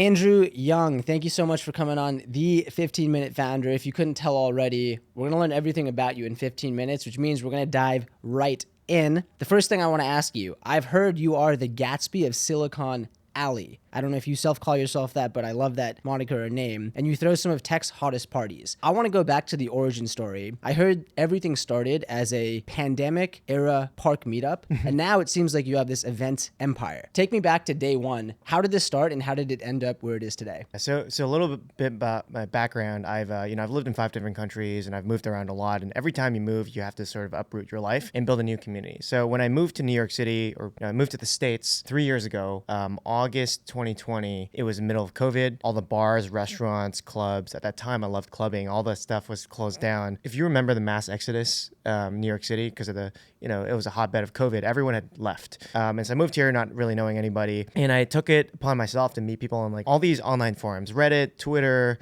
Andrew Yeung, thank you so much for coming on the 15-Minute Founder. If you couldn't tell already, we're going to learn everything about you in 15 minutes, which means we're going to dive right in. The first thing I want to ask you, I've heard you are the Gatsby of Silicon Alley. I don't know if you self-call yourself that, but I love that moniker or name. And you throw some of tech's hottest parties. I want to go back to the origin story. I heard everything started as a pandemic-era park meetup, and now it seems like you have this event empire. Take me back to day one. How did this start, and how did it end up where it is today? So a little bit about my background. I've lived in 5 different countries, and I've moved around a lot. And every time you move, you have to sort of uproot your life and build a new community. So when I moved to New York City, or I moved to the States 3 years ago, August 2020, it was the middle of COVID. All the bars, restaurants, clubs. At that time, I loved clubbing. All the stuff was closed down. If you remember the mass exodus, New York City, because of the, it was a hotbed of COVID. Everyone had left. And so I moved here not really knowing anybody. And I took it upon myself to meet people on like all these online forums, Reddit, Twitter,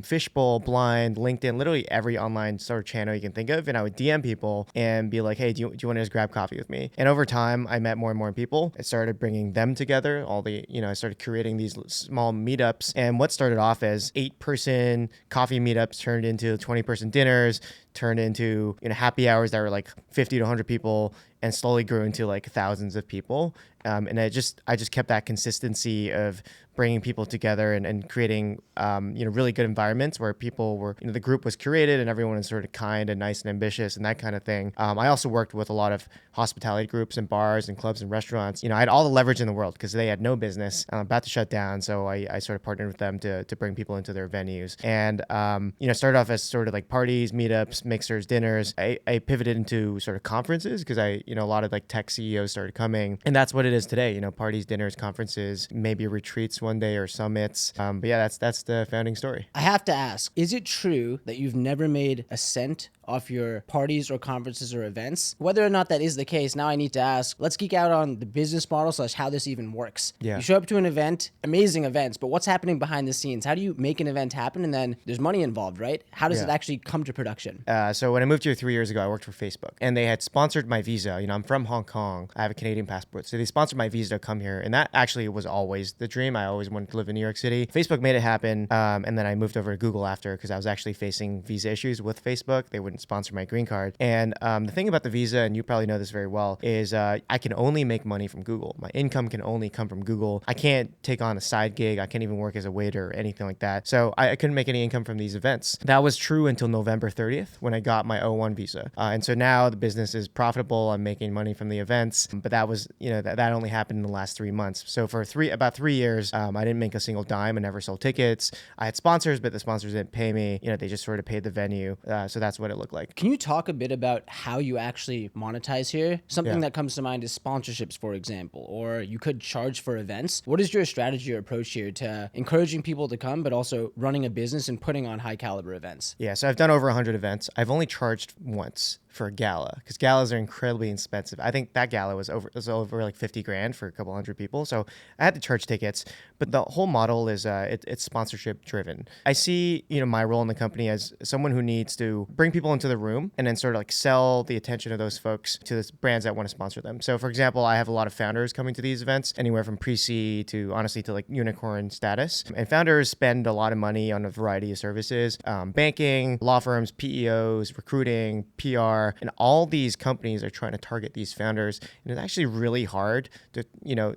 Fishbowl, Blind, LinkedIn, literally every online sort of channel you can think of. And I would DM people and be like, hey, do you want to just grab coffee with me? And over time, I met more and more people. I started bringing them together. I started creating these small meetups. And what started off as 8-person coffee meetups turned into 20-person dinners, turned into happy hours that were like 50 to 100 people, and slowly grew into like thousands of people. And I just kept that consistency of bringing people together and creating really good environments where people were, the group was curated and everyone was sort of kind and nice and ambitious and that kind of thing. I also worked with a lot of hospitality groups and bars and clubs and restaurants. I had all the leverage in the world because they had no business, about to shut down. So I sort of partnered with them to bring people into their venues. And started off as sort of like parties, meetups, mixers, dinners. I pivoted into sort of conferences because a lot of like tech CEOs started coming, and that's what it is today. Parties, dinners, conferences, maybe retreats one day or summits. But yeah, that's the founding story. I have to ask, is it true that you've never made a cent off your parties or conferences or events? Whether or not that is the case, now I need to ask, let's geek out on the business model / how this even works. Yeah. You show up to an event, amazing events, but what's happening behind the scenes? How do you make an event happen? And then there's money involved, right? How does it actually come to production? So when I moved here 3 years ago, I worked for Facebook, and they had sponsored my visa. I'm from Hong Kong. I have a Canadian passport. So they sponsored my visa to come here. And that actually was always the dream. I always wanted to live in New York City. Facebook made it happen. And then I moved over to Google after because I was actually facing visa issues with Facebook. They wouldn't sponsor my green card. And the thing about the visa, and you probably know this very well, is I can only make money from Google. My income can only come from Google. I can't take on a side gig. I can't even work as a waiter or anything like that. So I couldn't make any income from these events. That was true until November 30th when I got my O1 visa. And so now the business is profitable. I'm making money from the events, but that was, that only happened in the last 3 months. So for about 3 years, I didn't make a single dime. I never sold tickets. I had sponsors, but the sponsors didn't pay me. They just sort of paid the venue. So that's what it looked like. Can you talk a bit about how you actually monetize here? Something that comes to mind is sponsorships, for example, or you could charge for events. What is your strategy or approach here to encouraging people to come, but also running a business and putting on high caliber events? Yeah, so I've done over 100 events. I've only charged once for a gala because galas are incredibly expensive. I think that gala was over like 50 grand for a couple hundred people. So I had to charge tickets, but the whole model is it's sponsorship driven. I see, my role in the company as someone who needs to bring people into the room and then sort of like sell the attention of those folks to the brands that want to sponsor them. So for example, I have a lot of founders coming to these events, anywhere from pre-seed to honestly to like unicorn status. And founders spend a lot of money on a variety of services, banking, law firms, PEOs, recruiting, PR, and all these companies are trying to target these founders. And it's actually really hard to,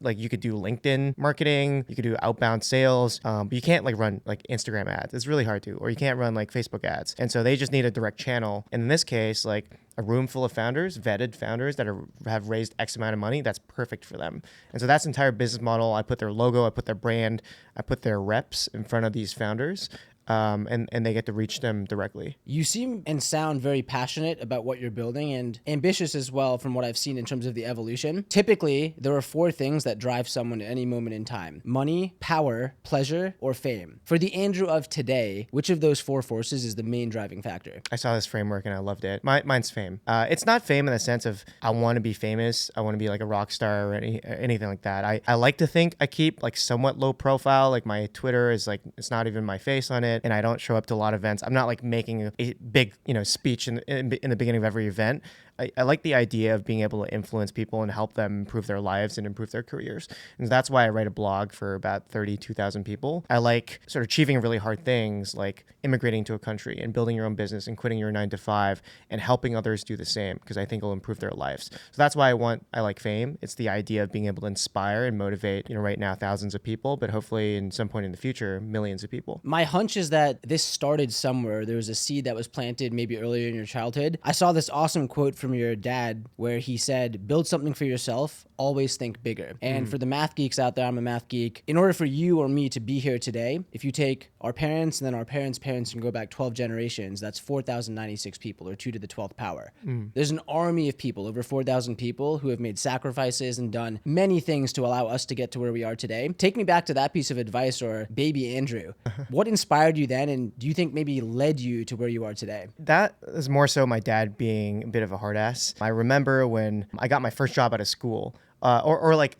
like you could do LinkedIn marketing, you could do outbound sales, but you can't like run like Instagram ads. It's really hard to, or you can't run like Facebook ads. And so they just need a direct channel. And in this case, like a room full of founders, vetted founders that have raised X amount of money, that's perfect for them. And so that's the entire business model. I put their logo, I put their brand, I put their reps in front of these founders. And they get to reach them directly. You seem and sound very passionate about what you're building and ambitious as well from what I've seen in terms of the evolution. Typically, there are 4 things that drive someone at any moment in time: money, power, pleasure, or fame. For the Andrew of today, which of those 4 forces is the main driving factor? I saw this framework and I loved it. Mine's fame. It's not fame in the sense of I want to be famous. I want to be like a rock star or anything like that. I like to think I keep like somewhat low profile. Like my Twitter is like, it's not even my face on it. And I don't show up to a lot of events. I'm not like making a big, speech in the beginning of every event. I like the idea of being able to influence people and help them improve their lives and improve their careers. And that's why I write a blog for about 32,000 people. I like sort of achieving really hard things like immigrating to a country and building your own business and quitting your 9 to 5 and helping others do the same, because I think it'll improve their lives. So that's why I like fame. It's the idea of being able to inspire and motivate, right now, thousands of people, but hopefully in some point in the future, millions of people. My hunch is that this started somewhere. There was a seed that was planted maybe earlier in your childhood. I saw this awesome quote from your dad where he said, build something for yourself, always think bigger. And for the math geeks out there, I'm a math geek. In order for you or me to be here today, if you take our parents and then our parents' parents and go back 12 generations, that's 4,096 people, or 2 to the 12th power. There's an army of people, over 4,000 people, who have made sacrifices and done many things to allow us to get to where we are today. Take me back to that piece of advice, or baby Andrew. What inspired you then, and do you think maybe led you to where you are today? That is more so my dad being a bit of a hard ass. I remember when I got my first job out of school, or like,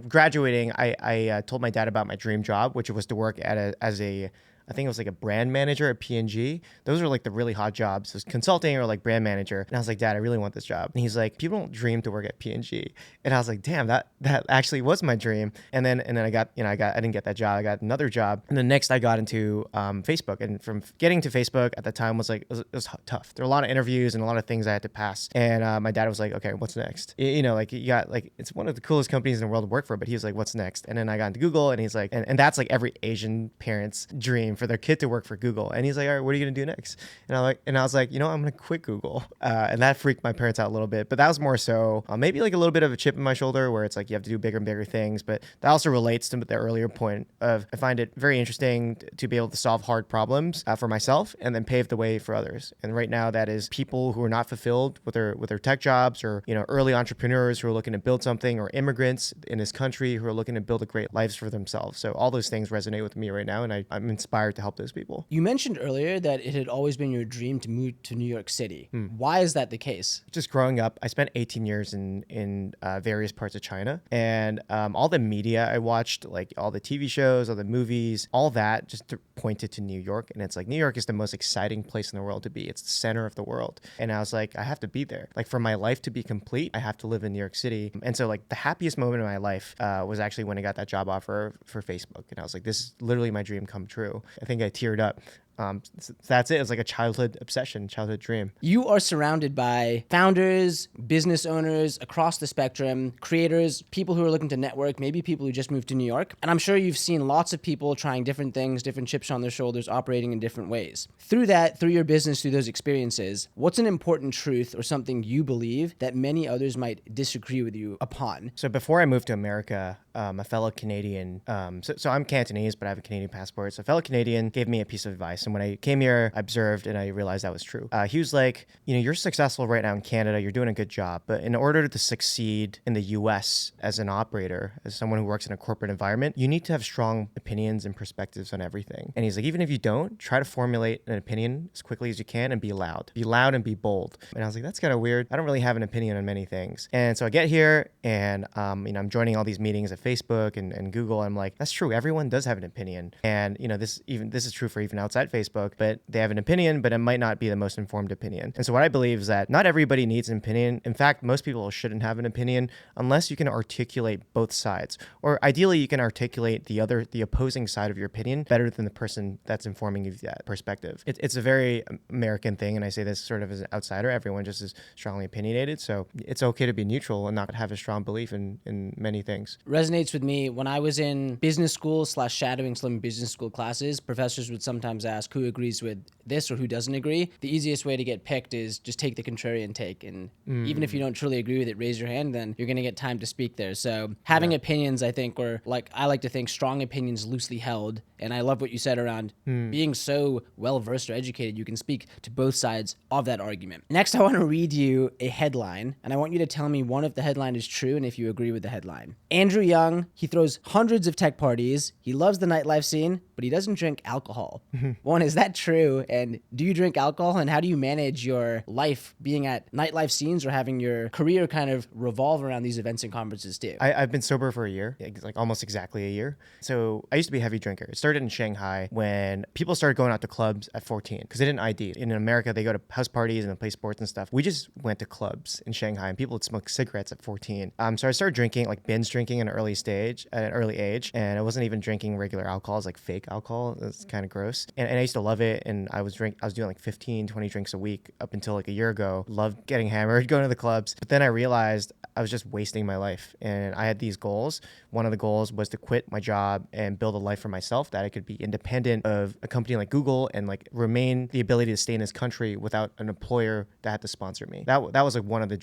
graduating, I told my dad about my dream job, which was to work as a I think it was like a brand manager at P&G. Those are like the really hot jobs. It was consulting or like brand manager. And I was like, Dad, I really want this job. And he's like, people don't dream to work at P&G. And I was like, damn, that actually was my dream. And then I didn't get that job. I got another job. And then next I got into Facebook. And from getting to Facebook at the time was like, it was tough. There were a lot of interviews and a lot of things I had to pass. And my dad was like, okay, what's next? You got like, it's one of the coolest companies in the world to work for, but he was like, what's next? And then I got into Google, and he's like, and that's like every Asian parent's dream for their kid to work for Google. And he's like, all right, what are you going to do next? And I was like, I'm going to quit Google. And that freaked my parents out a little bit, but that was more so maybe like a little bit of a chip in my shoulder where it's like, you have to do bigger and bigger things. But that also relates to the earlier point of, I find it very interesting to be able to solve hard problems for myself and then pave the way for others. And right now that is people who are not fulfilled with their tech jobs, or, early entrepreneurs who are looking to build something, or immigrants in this country who are looking to build a great lives for themselves. So all those things resonate with me right now, and I'm inspired to help those people. You mentioned earlier that it had always been your dream to move to New York City. Why is that the case? Just growing up, I spent 18 years in various parts of China, and all the media I watched, like all the TV shows, all the movies, all that just pointed to New York. And it's like, New York is the most exciting place in the world to be. It's the center of the world. And I was like, I have to be there. Like, for my life to be complete, I have to live in New York City. And so like the happiest moment of my life was actually when I got that job offer for Facebook. And I was like, this is literally my dream come true. I think I teared up. That's it. It's like a childhood obsession, childhood dream. You are surrounded by founders, business owners across the spectrum, creators, people who are looking to network, maybe people who just moved to New York. And I'm sure you've seen lots of people trying different things, different chips on their shoulders, operating in different ways. Through your business, through those experiences, what's an important truth or something you believe that many others might disagree with you upon? So before I moved to America, a fellow Canadian, so I'm Cantonese, but I have a Canadian passport. So a fellow Canadian gave me a piece of advice. And when I came here, I observed and I realized that was true. He was like, you're successful right now in Canada. You're doing a good job. But in order to succeed in the US as an operator, as someone who works in a corporate environment, you need to have strong opinions and perspectives on everything. And he's like, even if you don't, try to formulate an opinion as quickly as you can and be loud. Be loud and be bold. And I was like, that's kind of weird. I don't really have an opinion on many things. And so I get here and, I'm joining all these meetings at Facebook and Google. I'm like, that's true. Everyone does have an opinion. And, this is true for even outside Facebook, but they have an opinion, but it might not be the most informed opinion. And so what I believe is that not everybody needs an opinion. In fact, most people shouldn't have an opinion unless you can articulate both sides, or ideally you can articulate the opposing side of your opinion better than the person that's informing you that perspective. It's a very American thing, and I say this sort of as an outsider. Everyone just is strongly opinionated, so it's okay to be neutral and not have a strong belief in many things. Resonates with me. When I was in business school / shadowing some business school classes, professors would sometimes ask who agrees with this or who doesn't agree. The easiest way to get picked is just take the contrarian take. And even if you don't truly agree with it, raise your hand, then you're going to get time to speak there. So having opinions, I think, or like I like to think strong opinions loosely held. And I love what you said around being so well-versed or educated, you can speak to both sides of that argument. Next, I want to read you a headline, and I want you to tell me one, if the headline is true, and if you agree with the headline. Andrew Yeung, he throws hundreds of tech parties. He loves the nightlife scene, but he doesn't drink alcohol. One, is that true? And do you drink alcohol? And how do you manage your life being at nightlife scenes or having your career kind of revolve around these events and conferences too? I've been sober for a year, like almost exactly a year. So I used to be a heavy drinker. It started in Shanghai when people started going out to clubs at 14 because they didn't ID. In America, they go to house parties and play sports and stuff. We just went to clubs in Shanghai and people would smoke cigarettes at 14. So I started drinking, like binge drinking at an early age. And I wasn't even drinking regular alcohol. It was like fake alcohol. It's kind of gross. And I used to love it. And I was doing like 15, 20 drinks a week up until like a year ago. Loved getting hammered, going to the clubs. But then I realized I was just wasting my life. And I had these goals. One of the goals was to quit my job and build a life for myself that I could be independent of a company like Google and like remain the ability to stay in this country without an employer that had to sponsor me. That was like one of the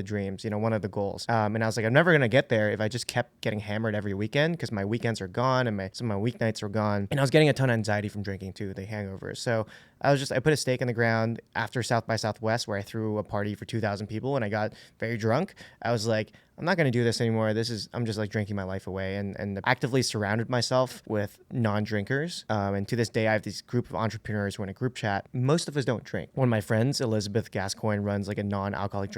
dreams, one of the goals. And I was like, I'm never gonna get there if I just kept getting hammered every weekend because my weekends are gone and some of my weeknights are gone. And I was getting a ton of anxiety from drinking too, the hangovers. So I put a stake in the ground after South by Southwest where I threw a party for 2,000 people and I got very drunk. I was like, I'm not going to do this anymore. I'm just like drinking my life away and actively surrounded myself with non-drinkers. And to this day, I have this group of entrepreneurs who are in a group chat. Most of us don't drink. One of my friends, Elizabeth Gascoigne, runs like a non-alcoholic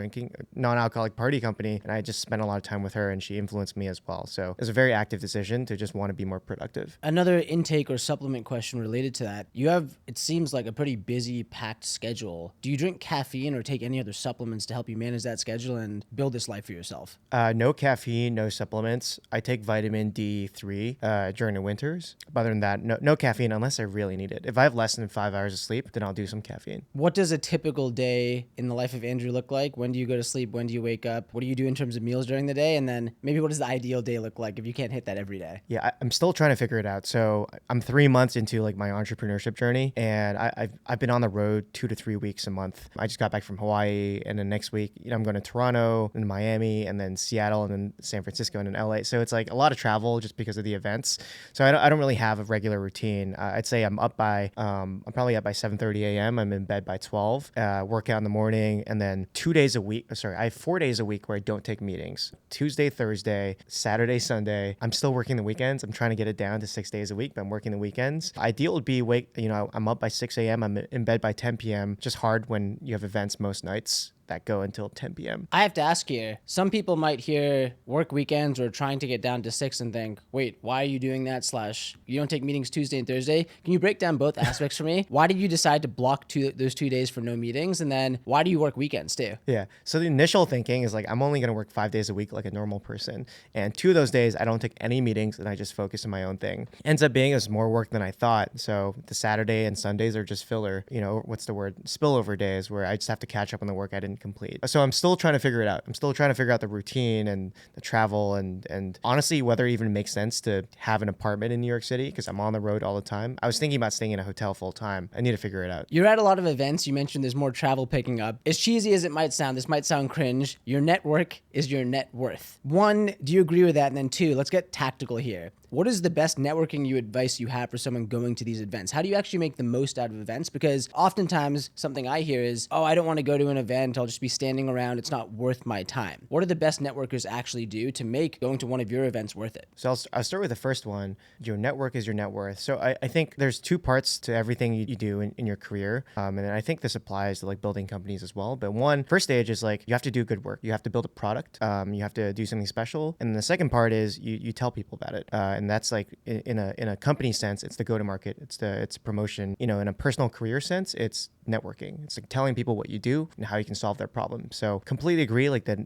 party company. And I just spent a lot of time with her and she influenced me as well. So it was a very active decision to just want to be more productive. Another intake or supplement question related to that. You have, it seems like a pretty busy, packed schedule. Do you drink caffeine or take any other supplements to help you manage that schedule and build this life for yourself? No caffeine, no supplements. I take vitamin D3 during the winters. But other than that, no caffeine unless I really need it. If I have less than 5 hours of sleep, then I'll do some caffeine. What does a typical day in the life of Andrew look like? When do you go to sleep? When do you wake up? What do you do in terms of meals during the day? And then maybe what does the ideal day look like if you can't hit that every day? Yeah, I'm still trying to figure it out. So I'm 3 months into like my entrepreneurship journey, and I've been on the road 2 to 3 weeks a month. I just got back from Hawaii, and then next week, I'm going to Toronto and Miami, and then Seattle, and then San Francisco, and then LA. So it's like a lot of travel just because of the events. So I don't really have a regular routine. I'd say I'm probably up by 7:30 a.m. I'm in bed by 12. Work out in the morning, and then 2 days a week. I have 4 days a week where I don't take meetings. Tuesday, Thursday, Saturday, Sunday. I'm still working the weekends. I'm trying to get it down to 6 days a week, but I'm working the weekends. Ideal would be I'm up by 6 a.m. I'm in bed by 10 p.m. Just hard when you have events most nights that go until 10 p.m. I have to ask here, some people might hear work weekends or trying to get down to 6 and think, wait, why are you doing that? / you don't take meetings Tuesday and Thursday. Can you break down both aspects for me? Why did you decide to block those 2 days for no meetings? And then why do you work weekends too? Yeah. So the initial thinking is like, I'm only going to work 5 days a week like a normal person. And 2 of those days, I don't take any meetings and I just focus on my own thing. Ends up being more work than I thought. So the Saturday and Sundays are just filler, spillover days where I just have to catch up on the work I didn't complete. So I'm still trying to figure it out. I'm still trying to figure out the routine and the travel and honestly, whether it even makes sense to have an apartment in New York City because I'm on the road all the time. I was thinking about staying in a hotel full time. I need to figure it out. You're at a lot of events. You mentioned there's more travel picking up. As cheesy as it might sound, this might sound cringe. Your network is your net worth. 1, do you agree with that? And then 2, let's get tactical here. What is the best networking advice you have for someone going to these events? How do you actually make the most out of events? Because oftentimes something I hear is, oh, I don't want to go to an event. I'll just be standing around. It's not worth my time. What do the best networkers actually do to make going to one of your events worth it? So I'll start with the first one. Your network is your net worth. So I think there's 2 parts to everything you do in your career. And I think this applies to like building companies as well. But first stage is like, you have to do good work. You have to build a product. You have to do something special. And the second part is you tell people about it. And that's like in a company sense, it's the go-to-market, it's promotion. In a personal career sense, it's networking. It's like telling people what you do and how you can solve their problem. So completely agree. Like the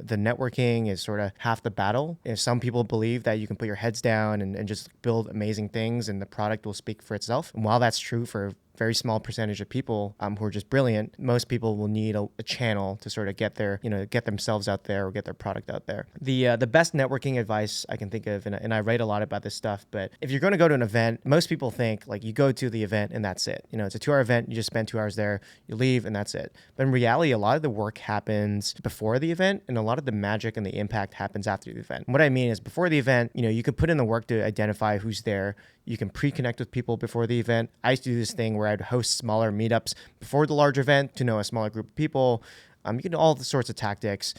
networking is sort of half the battle. Some people believe that you can put your heads down and just build amazing things and the product will speak for itself. And while that's true for very small percentage of people who are just brilliant, most people will need a channel to sort of get themselves out there or get their product out there. The best networking advice I can think of, and I write a lot about this stuff, but if you're going to go to an event, most people think like you go to the event and that's it. It's a 2-hour event, you just spend 2 hours there, you leave and that's it. But in reality, a lot of the work happens before the event and a lot of the magic and the impact happens after the event. And what I mean is before the event, you can put in the work to identify who's there. You can pre-connect with people before the event. I used to do this thing where I'd host smaller meetups before the large event to know a smaller group of people. You can do all the sorts of tactics.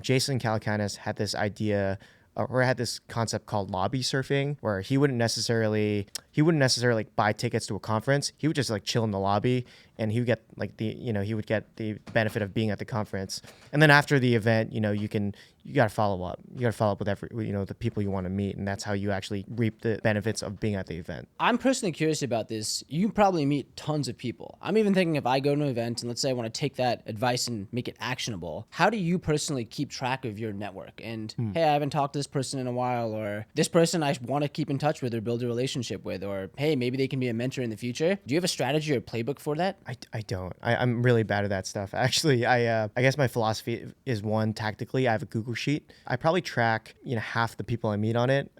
Jason Calacanis had this idea or had this concept called lobby surfing, where he wouldn't necessarily he wouldn't necessarily like buy tickets to a conference. He would just like chill in the lobby, and he would get like he would get the benefit of being at the conference. And then after the event, you got to follow up. You got to follow up with the people you want to meet, and that's how you actually reap the benefits of being at the event. I'm personally curious about this. You probably meet tons of people. I'm even thinking if I go to an event and let's say I want to take that advice and make it actionable, how do you personally keep track of your network? And hey, I haven't talked to this person in a while, or this person I want to keep in touch with or build a relationship with, or hey, maybe they can be a mentor in the future. Do you have a strategy or playbook for that? I don't. I'm really bad at that stuff. Actually, I guess my philosophy is one, tactically, I have a Google Sheet. I probably track half the people I meet on it.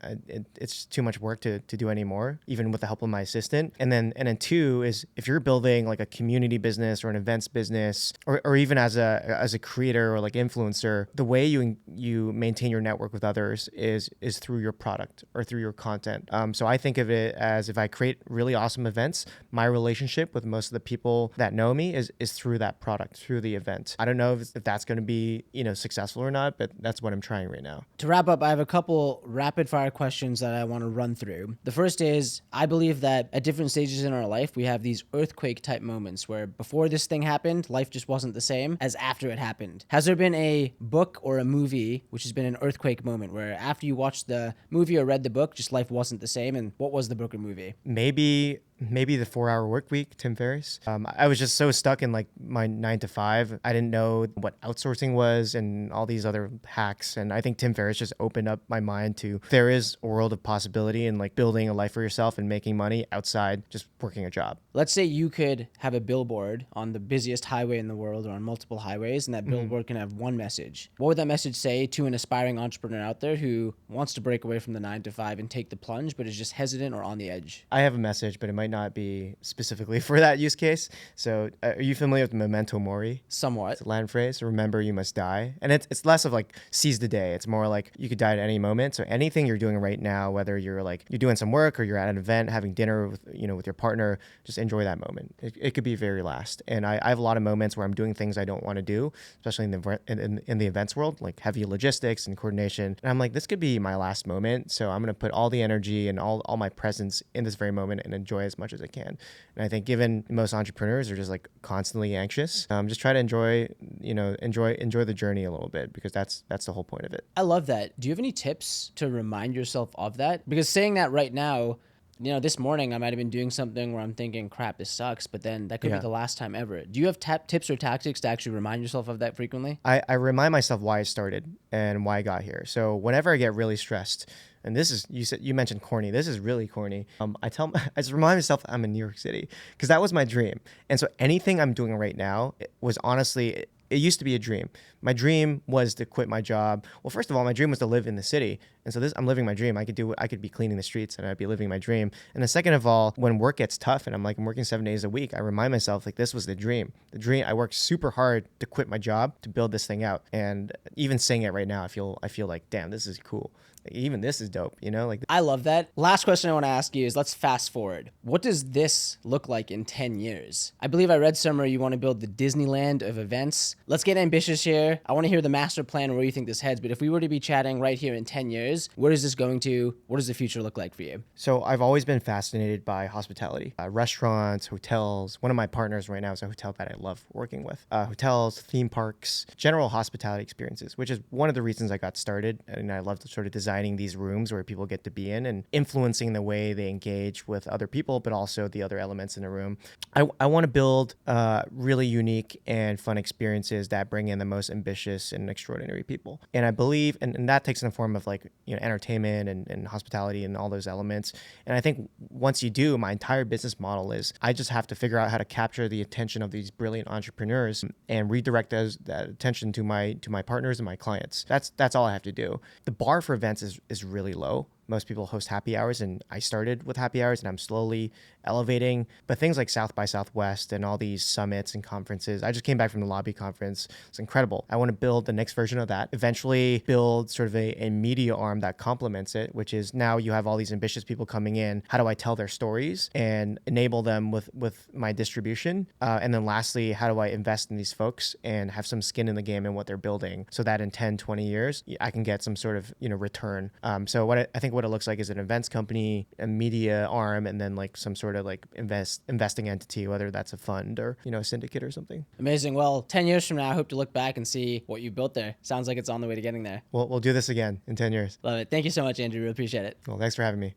It's too much work to do anymore, even with the help of my assistant. And then two is if you're building like a community business or an events business, or even as a creator or like influencer, the way you maintain your network with others is through your product or through your content. So I think of it as if I create really awesome events, my relationship with most of the people that know me is through that product, through the event. I don't know if that's going to be successful or not, but that's what I'm trying right now. To wrap up, I have a couple rapid fire questions that I want to run through. The first is, I believe that at different stages in our life, we have these earthquake type moments where before this thing happened, life just wasn't the same as after it happened. Has there been a book or a movie which has been an earthquake moment where after you watched the movie or read the book, just life wasn't the same? And what was the book or movie? Maybe the 4-Hour Work Week, Tim Ferriss. I was just so stuck in like my 9 to 5. I didn't know what outsourcing was and all these other hacks. And I think Tim Ferriss just opened up my mind to there is a world of possibility and like building a life for yourself and making money outside just working a job. Let's say you could have a billboard on the busiest highway in the world or on multiple highways, and that billboard can have one message. What would that message say to an aspiring entrepreneur out there who wants to break away from the 9 to 5 and take the plunge, but is just hesitant or on the edge? I have a message, but it might not be specifically for that use case. So are you familiar with memento mori? Somewhat. It's a Latin phrase, remember you must die. And it's less of like seize the day. It's more like you could die at any moment. So anything you're doing right now, whether you're doing some work or you're at an event, having dinner with your partner, just enjoy that moment. It could be very last. And I have a lot of moments where I'm doing things I don't want to do, especially in the events world, like heavy logistics and coordination. And I'm like, this could be my last moment. So I'm going to put all the energy and all my presence in this very moment and enjoy as much as I can. And I think given most entrepreneurs are just like constantly anxious, just try to enjoy the journey a little bit, because that's the whole point of it. I love that. Do you have any tips to remind yourself of that? Because saying that right now, this morning I might have been doing something where I'm thinking, crap, this sucks, but then that could be the last time ever. Do you have tips or tactics to actually remind yourself of that frequently? I remind myself why I started and why I got here. So whenever I get really stressed, and this is, you mentioned corny. This is really corny. I just remind myself I'm in New York City, because that was my dream. And so anything I'm doing right now was honestly, it used to be a dream. My dream was to quit my job. Well, first of all, my dream was to live in the city. And so I'm living my dream. I could be cleaning the streets and I'd be living my dream. And the second of all, when work gets tough and I'm working 7 days a week, I remind myself like this was the dream. I worked super hard to quit my job to build this thing out. And even saying it right now, I feel like, damn, this is cool. Even this is dope, I love that. Last question I want to ask you is, let's fast forward. What does this look like in 10 years? I believe I read somewhere you want to build the Disneyland of events. Let's get ambitious here. I want to hear the master plan, where you think this heads. But if we were to be chatting right here in 10 years, where is this going to? What does the future look like for you? So I've always been fascinated by hospitality, restaurants, hotels. One of my partners right now is a hotel that I love working with. Hotels, theme parks, general hospitality experiences, which is one of the reasons I got started. And I love to sort of designing these rooms where people get to be in and influencing the way they engage with other people, but also the other elements in the room. I want to build really unique and fun experiences that bring in the most ambitious and extraordinary people. And I believe, and that takes in the form of entertainment and hospitality and all those elements. And I think once you do, my entire business model is I just have to figure out how to capture the attention of these brilliant entrepreneurs and redirect that attention to my partners and my clients. That's all I have to do. The bar for events is really low. Most people host happy hours, and I started with happy hours and I'm slowly elevating. But things like South by Southwest and all these summits and conferences, I just came back from the lobby conference. It's incredible. I want to build the next version of that, eventually build sort of a media arm that complements it, which is now you have all these ambitious people coming in. How do I tell their stories and enable them with my distribution? And then lastly, how do I invest in these folks and have some skin in the game in what they're building so that in 10, 20 years, I can get some sort of return. So I think what it looks like is an events company, a media arm, and then like some sort of like investing entity, whether that's a fund or, a syndicate or something. Amazing. Well, 10 years from now, I hope to look back and see what you built there. Sounds like it's on the way to getting there. We'll do this again in 10 years. Love it. Thank you so much, Andrew. Really appreciate it. Well, thanks for having me.